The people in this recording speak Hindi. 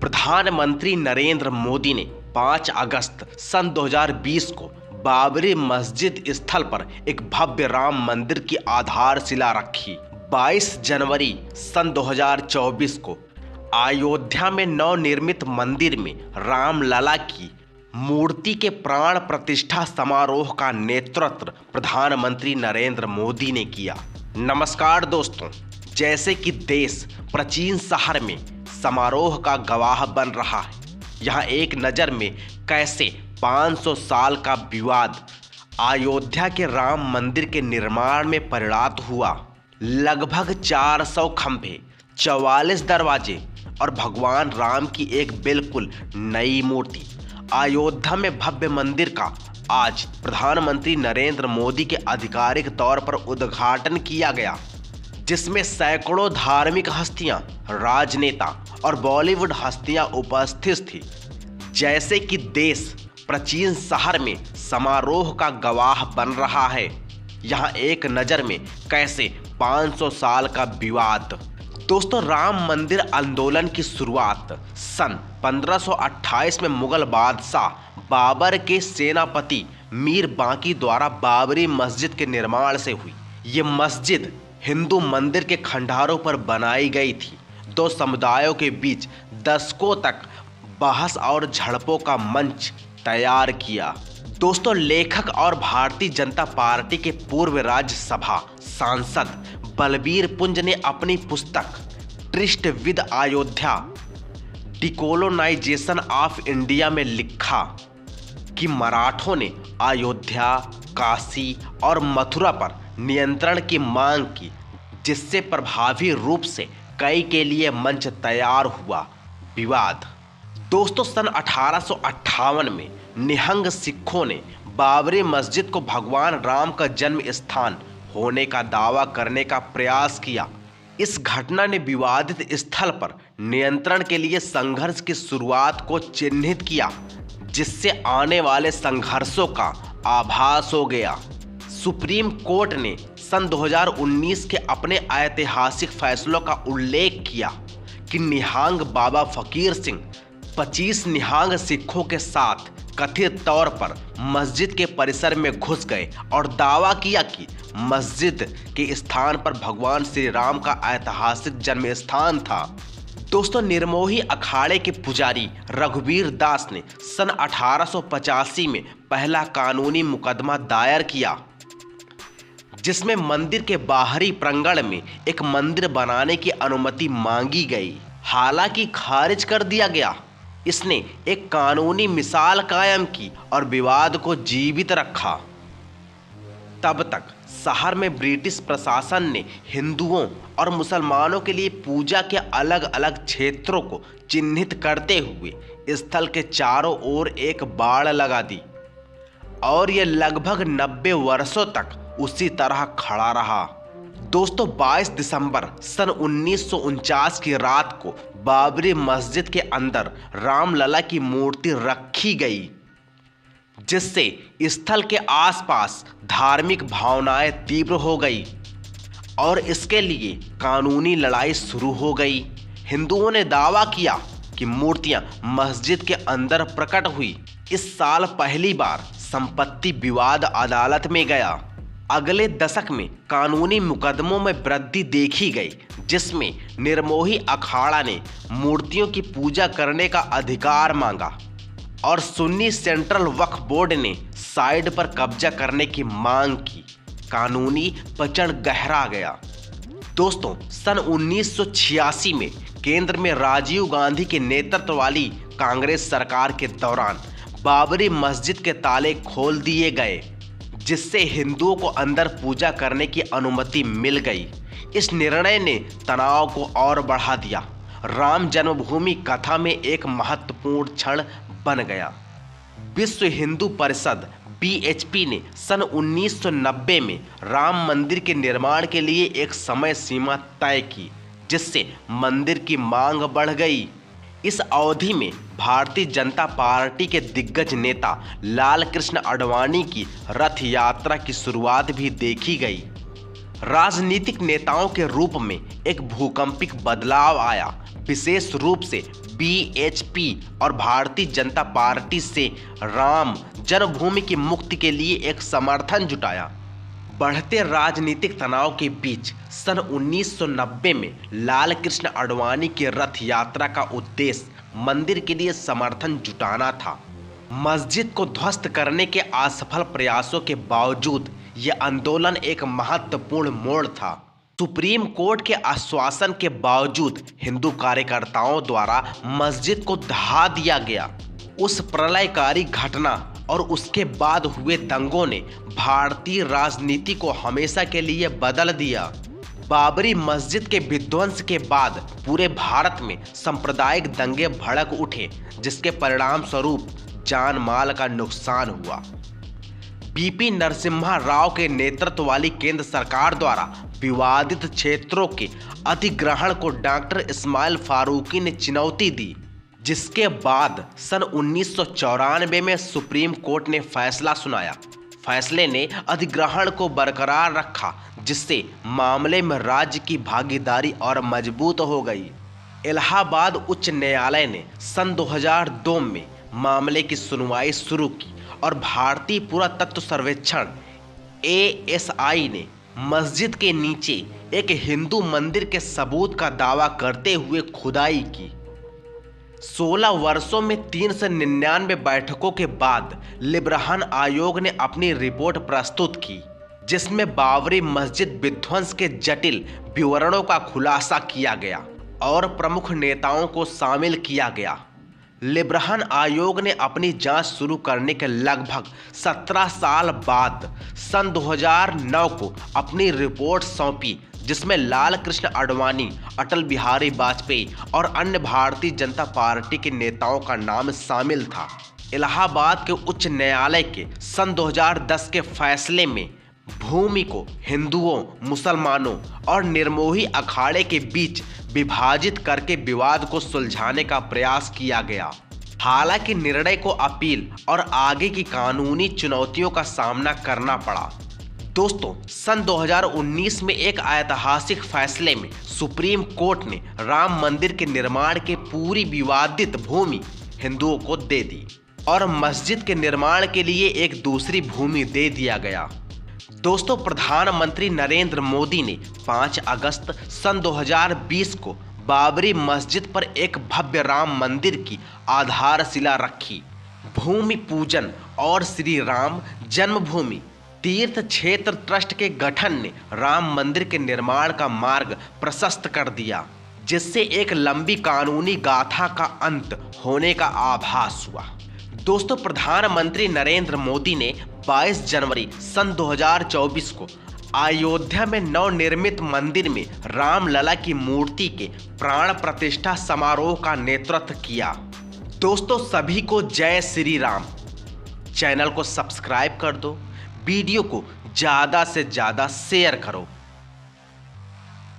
प्रधानमंत्री नरेंद्र मोदी ने 5 अगस्त सन 2020 को बाबरी मस्जिद स्थल पर एक भव्य राम मंदिर की आधारशिला रखी। 22 जनवरी सन 2024 को अयोध्या में नवनिर्मित मंदिर में रामलला की मूर्ति के प्राण प्रतिष्ठा समारोह का नेतृत्व प्रधानमंत्री नरेंद्र मोदी ने किया। नमस्कार दोस्तों, जैसे कि देश प्राचीन शहर में समारोह का गवाह बन रहा है, यहाँ एक नज़र में कैसे 500 साल का विवाद अयोध्या के राम मंदिर के निर्माण में परिणत हुआ। लगभग 400 खंभे, 44 दरवाजे और भगवान राम की एक बिल्कुल नई मूर्ति। अयोध्या में भव्य मंदिर का आज प्रधानमंत्री नरेंद्र मोदी के आधिकारिक तौर पर उद्घाटन किया गया, जिसमें सैकड़ों धार्मिक हस्तियां, राजनेता और बॉलीवुड हस्तियां उपस्थित थी। जैसे कि देश प्राचीन शहर में समारोह का गवाह बन रहा है, यहाँ एक नज़र में कैसे 500 साल का विवाद। दोस्तों, राम मंदिर आंदोलन की शुरुआत सन 1528 में मुगल बादशाह बाबर के सेनापति मीर बांकी द्वारा बाबरी मस्जिद के निर्माण से हुई। ये मस्जिद हिंदू मंदिर के खंडहरों पर बनाई गई थी। दो समुदायों के बीच दशकों तक बहस और झड़पों का मंच तैयार किया। दोस्तों, लेखक और भारतीय जनता पार्टी के पूर्व राज्यसभा सांसद बलबीर पुंज ने अपनी पुस्तक tourist with Ayodhya decolonisation of India में लिखा कि मराठों ने अयोध्या, काशी और मथुरा पर नियंत्रण की मांग की, जिससे प्रभावी रूप से कई के लिए मंच तैयार हुआ। विवाद। दोस्तों, सन 1858 में निहंग सिखों ने बाबरी मस्जिद को भगवान राम का जन्म स्थान होने का दावा करने का प्रयास किया। इस घटना ने विवादित स्थल पर नियंत्रण के लिए संघर्ष की शुरुआत को चिन्हित किया, जिससे आने वाले संघर्षों का आभास हो गया। सुप्रीम कोर्ट ने सन 2019 के अपने ऐतिहासिक फैसलों का उल्लेख किया कि निहंग बाबा फकीर सिंह 25 निहंग सिखों के साथ कथित तौर पर मस्जिद के परिसर में घुस गए और दावा किया कि मस्जिद के स्थान पर भगवान श्री राम का ऐतिहासिक जन्म स्थान था। दोस्तों, निर्मोही अखाड़े के पुजारी रघुवीर दास ने सन 1885 में पहला कानूनी मुकदमा दायर किया, जिसमें मंदिर के बाहरी प्रांगण में एक मंदिर बनाने की अनुमति मांगी गई। हालांकि खारिज कर दिया गया। इसने एक कानूनी मिसाल कायम की और विवाद को जीवित रखा। तब तक शहर में ब्रिटिश प्रशासन ने हिंदुओं और मुसलमानों के लिए पूजा के अलग अलग क्षेत्रों को चिन्हित करते हुए स्थल के चारों ओर एक बाड़ लगा दी और यह लगभग 90 वर्षों तक उसी तरह खड़ा रहा। दोस्तों, 22 दिसंबर सन 1949 की रात को बाबरी मस्जिद के अंदर रामलला की मूर्ति रखी गई, जिससे स्थल के आसपास धार्मिक भावनाएं तीव्र हो गई और इसके लिए कानूनी लड़ाई शुरू हो गई। हिंदुओं ने दावा किया कि मूर्तियां मस्जिद के अंदर प्रकट हुई। इस साल पहली बार संपत्ति विवाद अदालत में गया। अगले दशक में कानूनी मुकदमों में वृद्धि देखी गई, जिसमें निर्मोही अखाड़ा ने मूर्तियों की पूजा करने का अधिकार मांगा और सुन्नी सेंट्रल वक्फ बोर्ड ने साइड पर कब्जा करने की मांग की। कानूनी पचड़ गहरा गया। दोस्तों, सन 1986 में केंद्र में राजीव गांधी के नेतृत्व वाली कांग्रेस सरकार के दौरान बाबरी मस्जिद के ताले खोल दिए गए, जिससे हिंदुओं को अंदर पूजा करने की अनुमति मिल गई। इस निर्णय ने तनाव को और बढ़ा दिया। राम जन्मभूमि कथा में एक महत्वपूर्ण क्षण बन गया। विश्व हिंदू परिषद (BHP) ने सन 1990 में राम मंदिर के निर्माण के लिए एक समय सीमा तय की, जिससे मंदिर की मांग बढ़ गई। इस अवधि में भारतीय जनता पार्टी के दिग्गज नेता लाल कृष्ण आडवाणी की रथ यात्रा की शुरुआत भी देखी गई। राजनीतिक नेताओं के रूप में एक भूकंपिक बदलाव आया। विशेष रूप से बीएचपी और भारतीय जनता पार्टी से राम जन्मभूमि की मुक्ति के लिए एक समर्थन जुटाया। बढ़ते राजनीतिक तनाव के बीच सन 1990 में लाल कृष्ण आडवाणी की रथ यात्रा का उद्देश्य मंदिर के लिए समर्थन जुटाना था। मस्जिद को ध्वस्त करने के असफल प्रयासों के बावजूद यह आंदोलन एक महत्वपूर्ण मोड़ था। सुप्रीम कोर्ट के आश्वासन के बावजूद हिंदू कार्यकर्ताओं द्वारा मस्जिद को ढहा दिया गया। उस प्रलयकारी घटना और उसके बाद हुए दंगों ने भारतीय राजनीति को हमेशा के लिए बदल दिया। बाबरी मस्जिद के विध्वंस के बाद पूरे भारत में सांप्रदायिक दंगे भड़क उठे, जिसके परिणाम स्वरूप जान माल का नुकसान हुआ। बीपी नरसिम्हा राव के नेतृत्व वाली केंद्र सरकार द्वारा विवादित क्षेत्रों के अधिग्रहण को डॉक्टर इस्माइल फारूकी ने चुनौती दी, जिसके बाद सन 1994 में सुप्रीम कोर्ट ने फैसला सुनाया। फैसले ने अधिग्रहण को बरकरार रखा, जिससे मामले में राज्य की भागीदारी और मजबूत हो गई। इलाहाबाद उच्च न्यायालय ने सन 2002 में मामले की सुनवाई शुरू की और भारतीय पुरातत्व सर्वेक्षण ASI ने मस्जिद के नीचे एक हिंदू मंदिर के सबूत का दावा करते हुए खुदाई की। 16 वर्षों में 399 बैठकों के बाद लिब्रहन आयोग ने अपनी रिपोर्ट प्रस्तुत की, जिसमें बाबरी मस्जिद विध्वंस के जटिल विवरणों का खुलासा किया गया और प्रमुख नेताओं को शामिल किया गया। लिब्रहन आयोग ने अपनी जांच शुरू करने के लगभग 17 साल बाद सन 2009 को अपनी रिपोर्ट सौंपी, जिसमें लाल कृष्ण आडवाणी, अटल बिहारी वाजपेयी और अन्य भारतीय जनता पार्टी के नेताओं का नाम शामिल था। इलाहाबाद के उच्च न्यायालय के सन 2010 के फैसले में भूमि को हिंदुओं, मुसलमानों और निर्मोही अखाड़े के बीच विभाजित करके विवाद को सुलझाने का प्रयास किया गया। हालांकि निर्णय को अपील और आगे की कानूनी चुनौतियों का सामना करना पड़ा। दोस्तों, सन 2019 में एक ऐतिहासिक फैसले में सुप्रीम कोर्ट ने राम मंदिर के निर्माण की पूरी विवादित भूमि हिंदुओं को दे दी और मस्जिद के निर्माण के लिए एक दूसरी भूमि दे दिया गया। दोस्तों, प्रधानमंत्री नरेंद्र मोदी ने 5 अगस्त सन 2020 को बाबरी मस्जिद पर एक भव्य राम मंदिर की आधारशिला रखी। भूमि पूजन और श्री राम जन्मभूमि तीर्थ क्षेत्र ट्रस्ट के गठन ने राम मंदिर के निर्माण का मार्ग प्रशस्त कर दिया, जिससे एक लंबी कानूनी गाथा का अंत होने का आभास हुआ। दोस्तों, प्रधानमंत्री नरेंद्र मोदी ने 22 जनवरी सन 2024 को अयोध्या में नवनिर्मित मंदिर में रामलला की मूर्ति के प्राण प्रतिष्ठा समारोह का नेतृत्व किया। दोस्तों, सभी को जय श्री राम। चैनल को सब्सक्राइब कर दो, वीडियो को ज़्यादा से ज़्यादा शेयर करो।